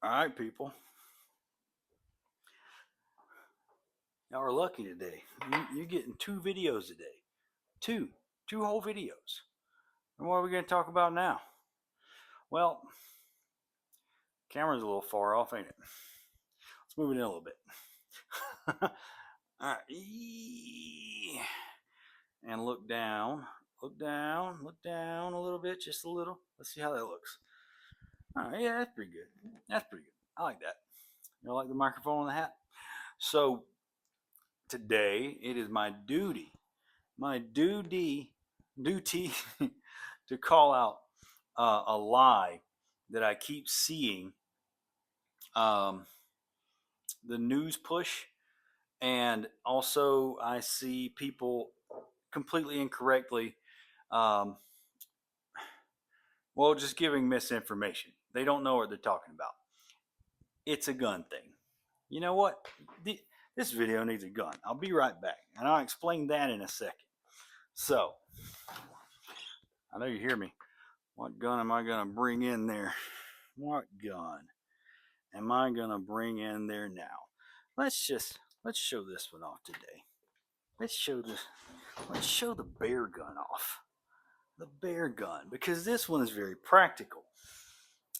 All right, people. Y'all are lucky today. You're getting two videos today. Two. Two whole videos. And what are we going to talk about now? Well, camera's a little far off, ain't it? Let's move it in a little bit. All right. And look down. Look down. Look down a little bit. Just a little. Let's see how that looks. All right. Yeah, that's pretty good. That's pretty good. I like that. You like the microphone on the hat? So, today it is my duty to call out a lie that I keep seeing um, the news push, and also I see people completely incorrectly, um, just giving misinformation. They don't know what they're talking about. It's a gun thing. You know what? This video needs a gun. I'll be right back, and I'll explain that in a second. So, I know you hear me. What gun am I going to bring in there? What gun am I going to bring in there now? Let's show this one off today. Let's show the bear gun off. The bear gun, because this one is very practical.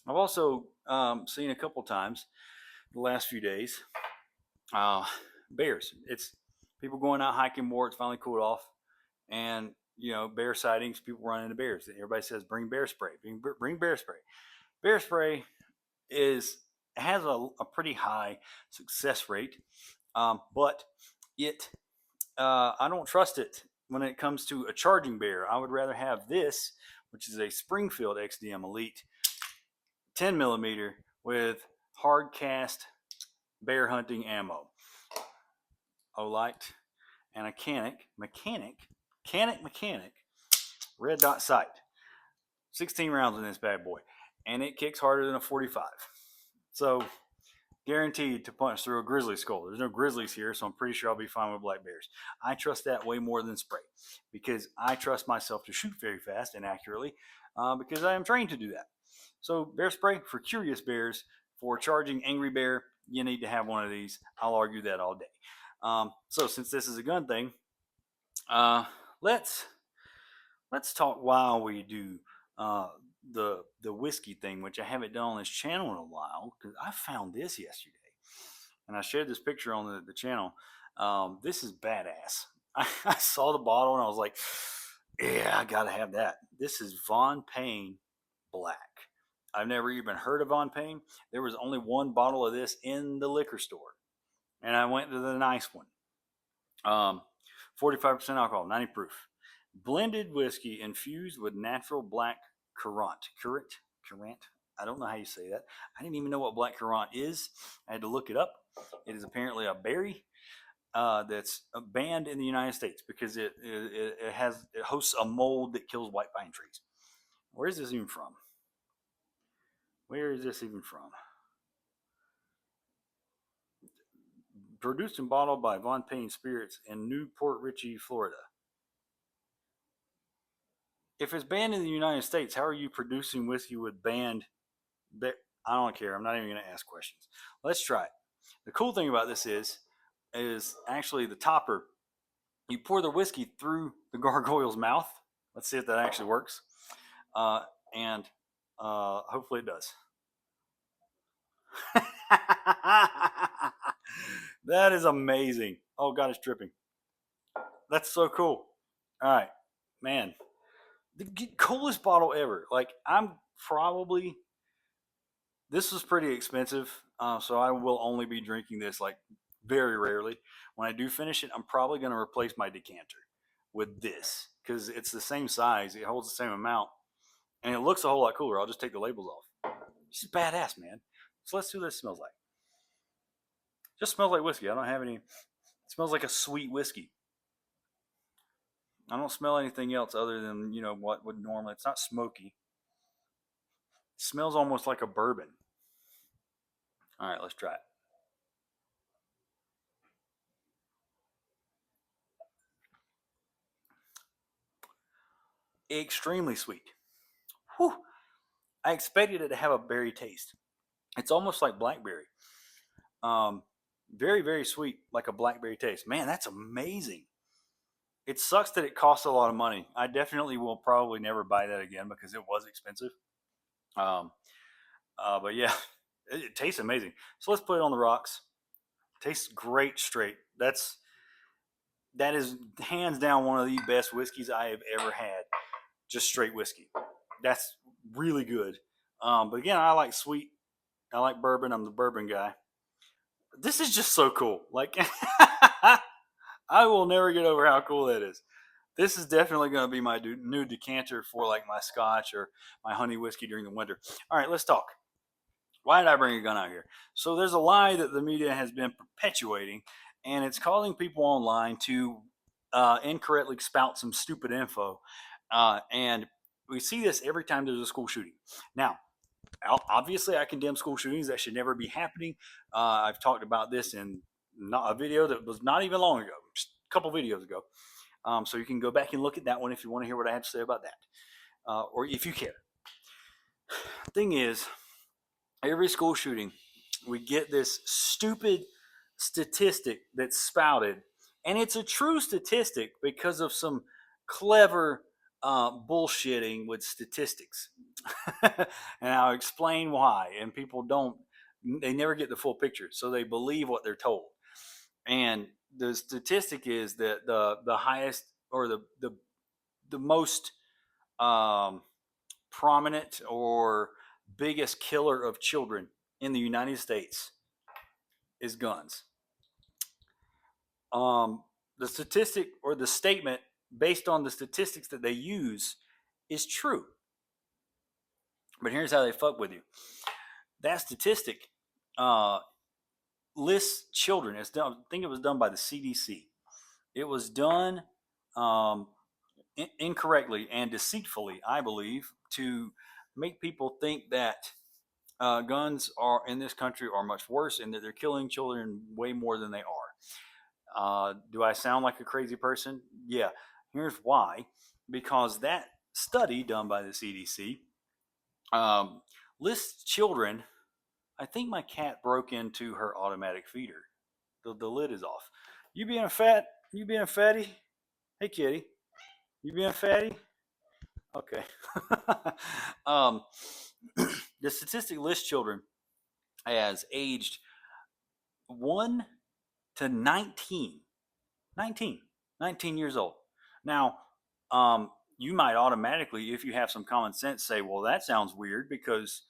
I've also seen a couple times the last few days uh, bears. It's people going out hiking more. It's finally cooled off, and bear sightings. People run into bears. Everybody says bring bear spray. Bring bear spray. Bear spray has a pretty high success rate, but it I don't trust it when it comes to a charging bear. I would rather have this, which is a Springfield XDM Elite 10 millimeter with hard cast bear hunting ammo. Olight and a Canik red dot sight. 16 rounds in this bad boy, and it kicks harder than a 45. So guaranteed to punch through a grizzly skull. There's no grizzlies here, so I'm pretty sure I'll be fine with black bears. I trust that way more than spray because I trust myself to shoot very fast and accurately because I am trained to do that. So bear spray for curious bears. For charging angry bear, you need to have one of these. I'll argue that all day. So since this is a gun thing, uh, let's talk while we do the whiskey thing, which I haven't done on this channel in a while because I found this yesterday, and I shared this picture on the channel. This is badass. I saw the bottle and I was like, yeah, I gotta have that. This is Von Payne Black. I've never even heard of Von Payne. There was only one bottle of this in the liquor store, and I went to the nice one. 45% alcohol, 90 proof. Blended whiskey infused with natural black currant. Currant? I don't know how you say that. I didn't even know what black currant is. I had to look it up. It is apparently a berry that's banned in the United States because it hosts a mold that kills white pine trees. Where is this even from? Where is this even from? Produced and bottled by Von Payne Spirits in New Port Richey, Florida. If it's banned in the United States, how are you producing whiskey with banned? I don't care. I'm not even going to ask questions. Let's try it. The cool thing about this is actually the topper. You pour the whiskey through the gargoyle's mouth. Let's see if that actually works. And hopefully it does. That is amazing. Oh God, it's dripping. That's so cool. All right, man. The coolest bottle ever. Like this was pretty expensive, so I will only be drinking this like very rarely. When I do finish it, I'm probably going to replace my decanter with this because it's the same size, it holds the same amount, and it looks a whole lot cooler. I'll just take the labels off. It's just badass, man. So let's see what this smells like. Just smells like whiskey. I don't have any. It smells like a sweet whiskey. I don't smell anything else other than what would normally. It's not smoky. It smells almost like a bourbon. All right, let's try it. Extremely sweet. Whew. I expected it to have a berry taste. It's almost like blackberry. Um, very, very sweet, like a blackberry taste. Man, that's amazing. It sucks that it costs a lot of money. I definitely will probably never buy that again because it was expensive. Um, but yeah, it tastes amazing. So let's put it on the rocks. Tastes great straight. That is hands down one of the best whiskeys I have ever had. Just straight whiskey. That's really good. But again, I like sweet. I like bourbon. I'm the bourbon guy. This is just so cool. Like, I will never get over how cool that is. This is definitely going to be my new decanter for like my scotch or my honey whiskey during the winter. All right, let's talk. Why did I bring a gun out here? So there's a lie that the media has been perpetuating, and it's causing people online to incorrectly spout some stupid info. And we see this every time there's a school shooting. Now, obviously, I condemn school shootings. That should never be happening. I've talked about this in a video that was not even long ago, just a couple videos ago. So you can go back and look at that one if you want to hear what I have to say about that, or if you care. Thing is, every school shooting, we get this stupid statistic that's spouted, and it's a true statistic because of some clever bullshitting with statistics. And I'll explain why. And people they never get the full picture, so they believe what they're told. And the statistic is that the highest or the most um, prominent or biggest killer of children in the United States is guns. Um, the statistic or the statement based on the statistics that they use is true. But here's how they fuck with you. That statistic uh, lists children. It's done. I think it was done by the CDC. It was done um, incorrectly and deceitfully, I believe, to make people think that guns are in this country are much worse and that they're killing children way more than they are. Do I sound like a crazy person? Yeah. Here's why. Because that study done by the CDC um, lists children. I think my cat broke into her automatic feeder. The lid is off. You being a fat? You being a fatty? Hey, kitty. You being a fatty? Okay. um, the statistic lists children as aged 1 to 19. 19. 19 years old. Now, you might automatically, if you have some common sense, say, well, that sounds weird because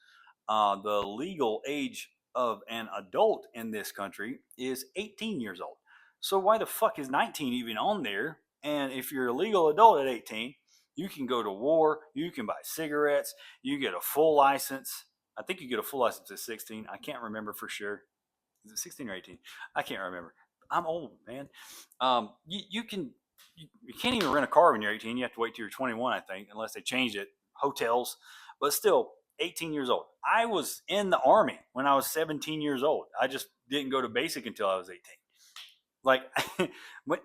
the legal age of an adult in this country is 18 years old. So why the fuck is 19 even on there? And if you're a legal adult at 18, you can go to war, you can buy cigarettes, you get a full license. I think you get a full license at 16. I can't remember for sure. Is it 16 or 18? I can't remember. I'm old, man. You can't even rent a car when you're 18. You have to wait till you're 21, I think, unless they changed it. Hotels, but still, 18 years old. I was in the army when I was 17 years old. I just didn't go to basic until I was 18. Like,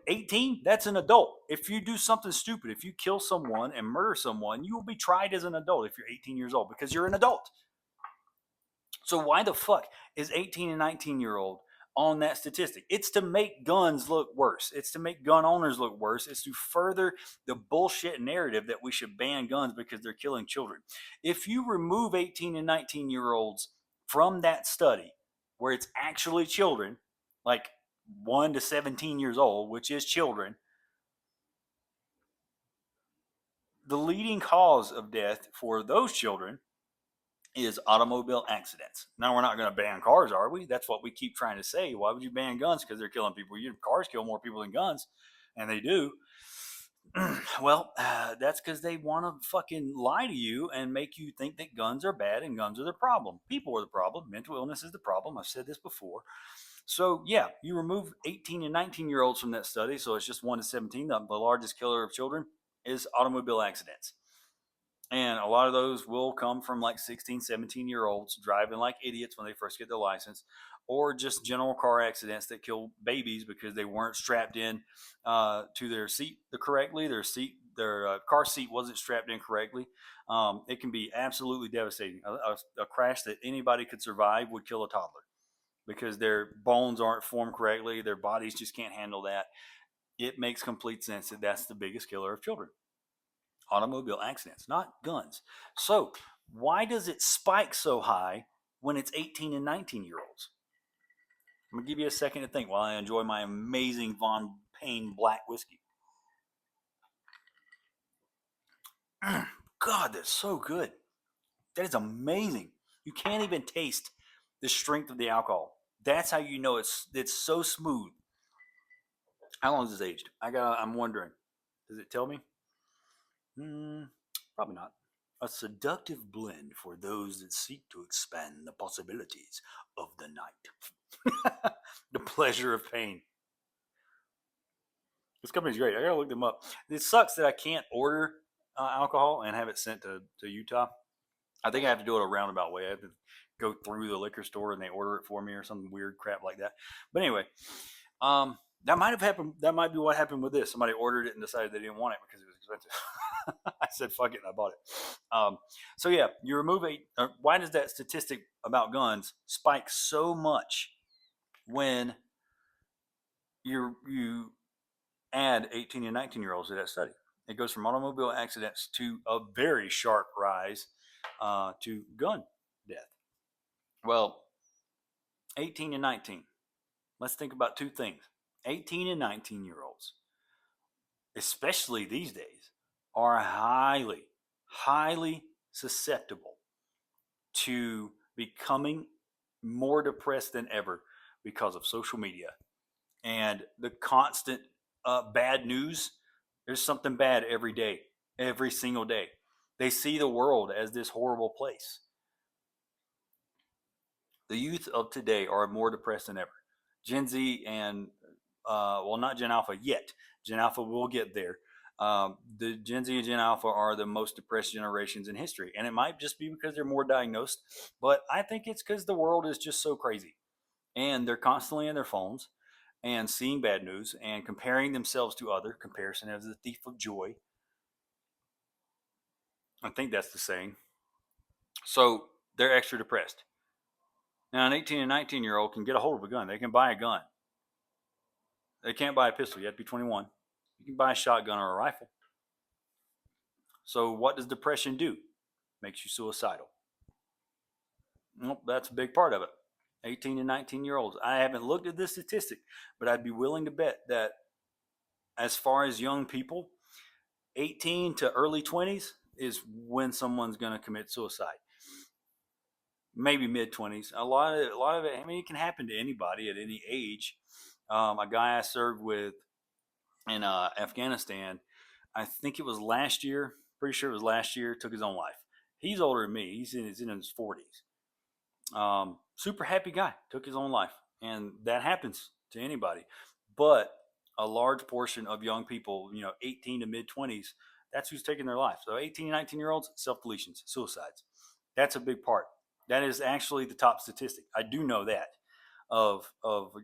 18, that's an adult. If you do something stupid, if you kill someone and murder someone, you will be tried as an adult if you're 18 years old because you're an adult. So why the fuck is 18 and 19-year-old on that statistic? It's to make guns look worse. It's to make gun owners look worse. It's to further the bullshit narrative that we should ban guns because they're killing children. If you remove 18 and 19-year-olds from that study where it's actually children, like 1 to 17 years old, which is children, the leading cause of death for those children is automobile accidents. Now, we're not going to ban cars, are we? That's what we keep trying to say. Why would you ban guns? Because they're killing people. Cars kill more people than guns, and they do. Well, that's because they want to fucking lie to you and make you think that guns are bad and guns are the problem. People are the problem. Mental illness is the problem. I've said this before. So, yeah, you remove 18 and 19-year-olds from that study, so it's just 1 to 17. The largest killer of children is automobile accidents. And a lot of those will come from like 16, 17-year-olds driving like idiots when they first get their license, or just general car accidents that kill babies because they weren't strapped in to their seat correctly. Their seat their car seat wasn't strapped in correctly, it can be absolutely devastating. A crash that anybody could survive would kill a toddler because their bones aren't formed correctly. Their bodies just can't handle that. It makes complete sense that that's the biggest killer of children. Automobile accidents, not guns. So, why does it spike so high when it's 18 and 19-year-olds? I'm going to give you a second to think while I enjoy my amazing Von Payne black whiskey. God, that's so good. That is amazing. You can't even taste the strength of the alcohol. That's how you know it's so smooth. How long is this aged? I'm wondering. Does it tell me? Probably not. A seductive blend for those that seek to expand the possibilities of the night. The pleasure of pain. This company's great. I gotta look them up. It sucks that I can't order alcohol and have it sent to Utah. I think I have to do it a roundabout way. I have to go through the liquor store and they order it for me or some weird crap like that. But anyway, that might have happened. That might be what happened with this. Somebody ordered it and decided they didn't want it because it was expensive. I said, fuck it, and I bought it. So yeah, you remove why does that statistic about guns spike so much when you add 18 and 19-year-olds to that study? It goes from automobile accidents to a very sharp rise to gun death. Well, 18 and 19. Let's think about two things. 18 and 19-year-olds, especially these days, are highly, highly susceptible to becoming more depressed than ever because of social media and the constant bad news. There's something bad every day, every single day. They see the world as this horrible place. The youth of today are more depressed than ever. Gen Z and, well, not Gen Alpha yet. Gen Alpha will get there. The Gen Z and Gen Alpha are the most depressed generations in history. And it might just be because they're more diagnosed, but I think it's because the world is just so crazy. And they're constantly in their phones and seeing bad news and comparing themselves to other. Comparison is the thief of joy. I think that's the saying. So they're extra depressed. Now, an 18 and 19-year-old can get a hold of a gun. They can buy a gun. They can't buy a pistol. You have to be 21. You can buy a shotgun or a rifle. So what does depression do? Makes you suicidal. Well, that's a big part of it. 18 and 19-year-olds. I haven't looked at this statistic, but I'd be willing to bet that as far as young people, 18 to early 20s is when someone's going to commit suicide. Maybe mid 20s. A lot of it. I mean, it can happen to anybody at any age. A guy I served with in Afghanistan, I think it was last year. Pretty sure it was last year. Took his own life. He's older than me. He's in his 40s. Super happy guy. Took his own life, and that happens to anybody. But a large portion of young people, 18 to mid 20s, that's who's taking their life. So 18 and 19-year-olds, self-deletions, suicides. That's a big part. That is actually the top statistic. I do know that of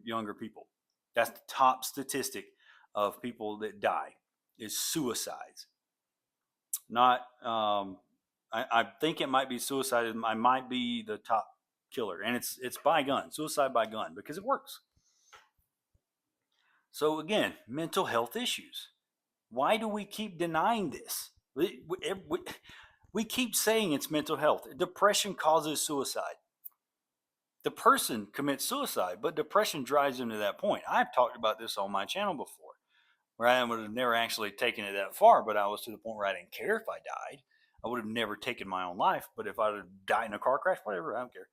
younger people. That's the top statistic of people that die is suicides. Not, I think it might be suicide. It might be the top killer, and it's by gun, suicide by gun, because it works. So again, mental health issues. Why do we keep denying this? We keep saying it's mental health. Depression causes suicide. The person commits suicide, but depression drives them to that point. I've talked about this on my channel before, where I would have never actually taken it that far, but I was to the point where I didn't care if I died. I would have never taken my own life, but if I had died in a car crash, whatever, I don't care.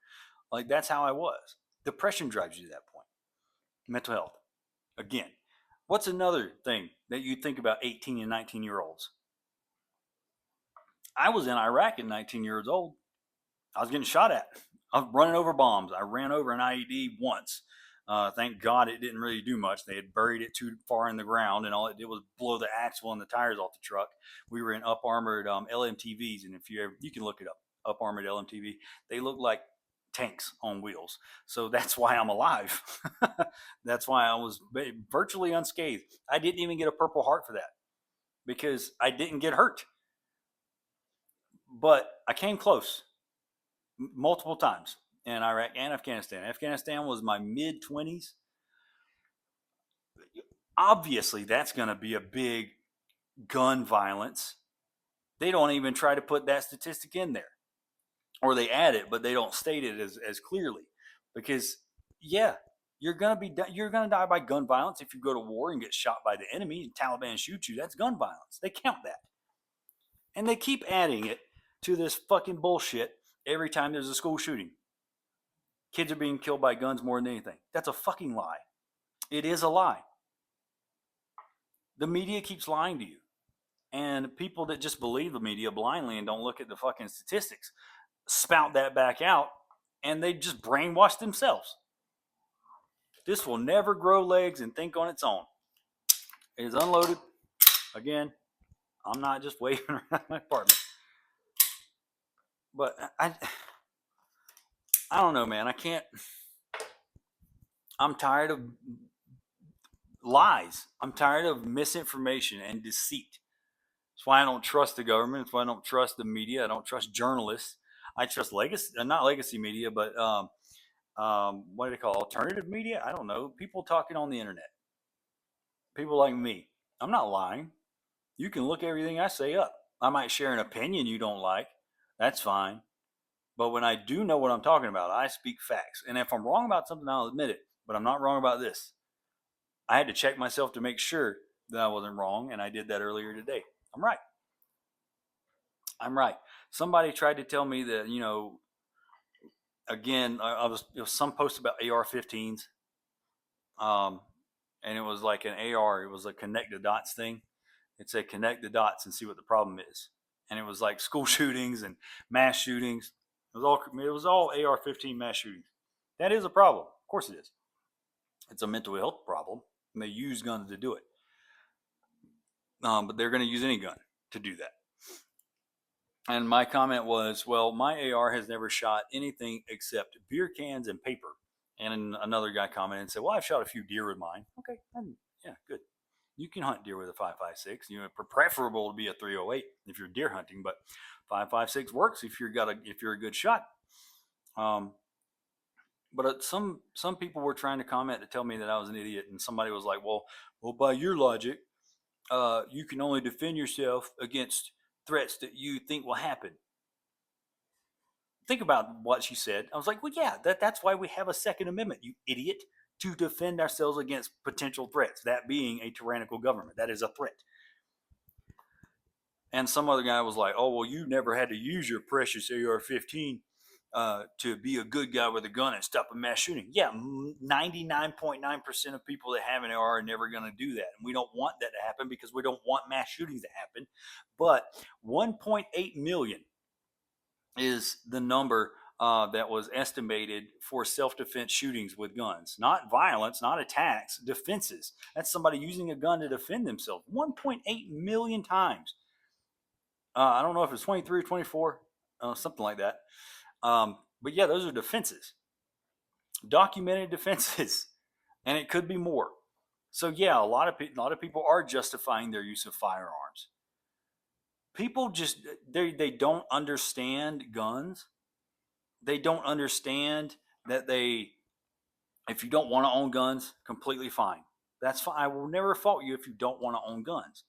Like, that's how I was. Depression drives you to that point. Mental health. Again, what's another thing that you think about 18 and 19-year-olds? I was in Iraq at 19 years old. I was getting shot at. I was running over bombs. I ran over an IED once. Thank God it didn't really do much. They had buried it too far in the ground, and all it did was blow the axle and the tires off the truck. We were in up armored LMTVs, and if you can look it up armored LMTV. They look like tanks on wheels. So that's why I'm alive. That's why I was virtually unscathed. I didn't even get a Purple Heart for that because I didn't get hurt. But I came close multiple times in Iraq and Afghanistan. Afghanistan was my mid 20s. Obviously, that's going to be a big gun violence. They don't even try to put that statistic in there, or they add it, but they don't state it as clearly. Because, yeah, you're gonna die by gun violence if you go to war and get shot by the enemy and Taliban shoot you. That's gun violence. They count that, and they keep adding it to this fucking bullshit every time there's a school shooting. Kids are being killed by guns more than anything. That's a fucking lie. It is a lie. The media keeps lying to you. And people that just believe the media blindly and don't look at the fucking statistics spout that back out, and they just brainwash themselves. This will never grow legs and think on its own. It is unloaded. Again, I'm not just waving around my apartment. But I don't know, man. I can't. I'm tired of lies. I'm tired of misinformation and deceit. That's why I don't trust the government. That's why I don't trust the media. I don't trust journalists. I trust not legacy media, but what do they call alternative media? I don't know. People talking on the internet. People like me. I'm not lying. You can look everything I say up. I might share an opinion you don't like. That's fine. But when I do know what I'm talking about, I speak facts. And if I'm wrong about something, I'll admit it. But I'm not wrong about this. I had to check myself to make sure that I wasn't wrong, and I did that earlier today. I'm right. I'm right. Somebody tried to tell me that, again, it was some post about AR-15s, and it was like an AR. It was a connect the dots thing. It said connect the dots and see what the problem is, and it was like school shootings and mass shootings. It was all AR-15 mass shootings. That is a problem. Of course it is. It's a mental health problem, and they use guns to do it. But they're going to use any gun to do that. And my comment was, well, my AR has never shot anything except beer cans and paper. And another guy commented and said, well, I've shot a few deer with mine. Okay, yeah, good. You can hunt deer with a 5.56. Preferable to be a 308 if you're deer hunting, but 5.56 works if you're a good shot. But some people were trying to comment to tell me that I was an idiot, and somebody was like, well, by your logic, you can only defend yourself against threats that you think will happen. Think about what she said. I was like, well, yeah, that's why we have a Second Amendment, you idiot, to defend ourselves against potential threats, that being a tyrannical government. That is a threat. And some other guy was like, oh, well, you never had to use your precious AR-15 to be a good guy with a gun and stop a mass shooting. Yeah, 99.9% of people that have an AR are never going to do that. And we don't want that to happen because we don't want mass shootings to happen. But 1.8 million is the number that was estimated for self-defense shootings with guns. Not violence, not attacks, defenses. That's somebody using a gun to defend themselves. 1.8 million times. I don't know if it's 23 or 24, something like that. But yeah, those are defenses, documented defenses, and it could be more. So yeah, a lot of people are justifying their use of firearms. People just they don't understand guns. They don't understand that if you don't want to own guns, completely fine. That's fine. I will never fault you if you don't want to own guns.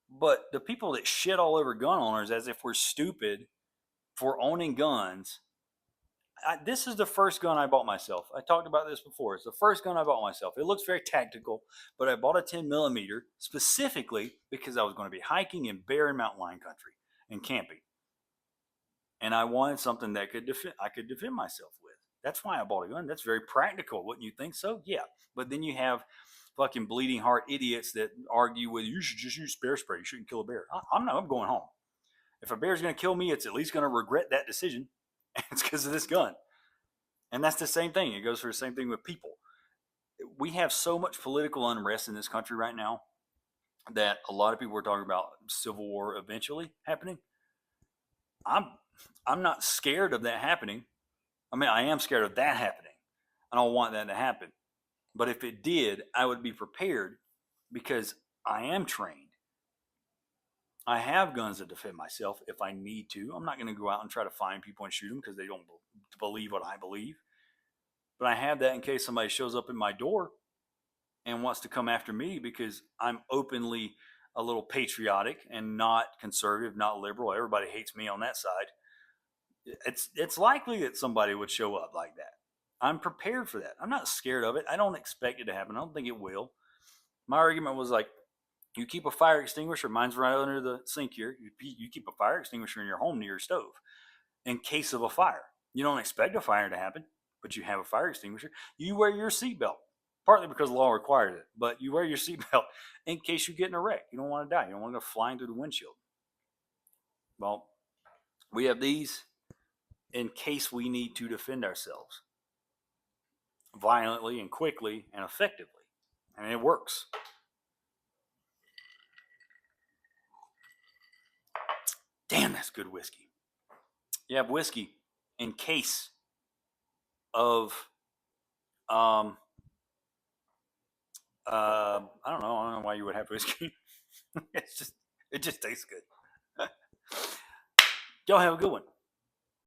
But the people that shit all over gun owners as if we're stupid for owning guns, this is the first gun I bought myself. I talked about this before. It's the first gun I bought myself. It looks very tactical, but I bought a 10 millimeter specifically because I was going to be hiking in bear and mountain lion country and camping. And I wanted something that I could defend myself with. That's why I bought a gun. That's very practical. Wouldn't you think so? Yeah. But then you have fucking bleeding heart idiots that argue with you should just use bear spray. You shouldn't kill a bear. I'm going home. If a bear is going to kill me, it's at least going to regret that decision. It's because of this gun. And that's the same thing. It goes for the same thing with people. We have so much political unrest in this country right now that a lot of people are talking about civil war eventually happening. I'm not scared of that happening. I mean, I am scared of that happening. I don't want that to happen. But if it did, I would be prepared because I am trained. I have guns to defend myself if I need to. I'm not going to go out and try to find people and shoot them because they don't believe what I believe. But I have that in case somebody shows up in my door and wants to come after me because I'm openly a little patriotic and not conservative, not liberal. Everybody hates me on that side. It's likely that somebody would show up like that. I'm prepared for that. I'm not scared of it. I don't expect it to happen. I don't think it will. My argument was like, you keep a fire extinguisher. Mine's right under the sink here. You keep a fire extinguisher in your home near your stove in case of a fire. You don't expect a fire to happen, but you have a fire extinguisher. You wear your seatbelt, partly because law requires it, but you wear your seatbelt in case you get in a wreck. You don't want to die. You don't want to go flying through the windshield. Well, we have these in case we need to defend ourselves violently and quickly and effectively. And it works. Damn, that's good whiskey. You have whiskey in case of I don't know why you would have whiskey. It just tastes good. Y'all have a good one.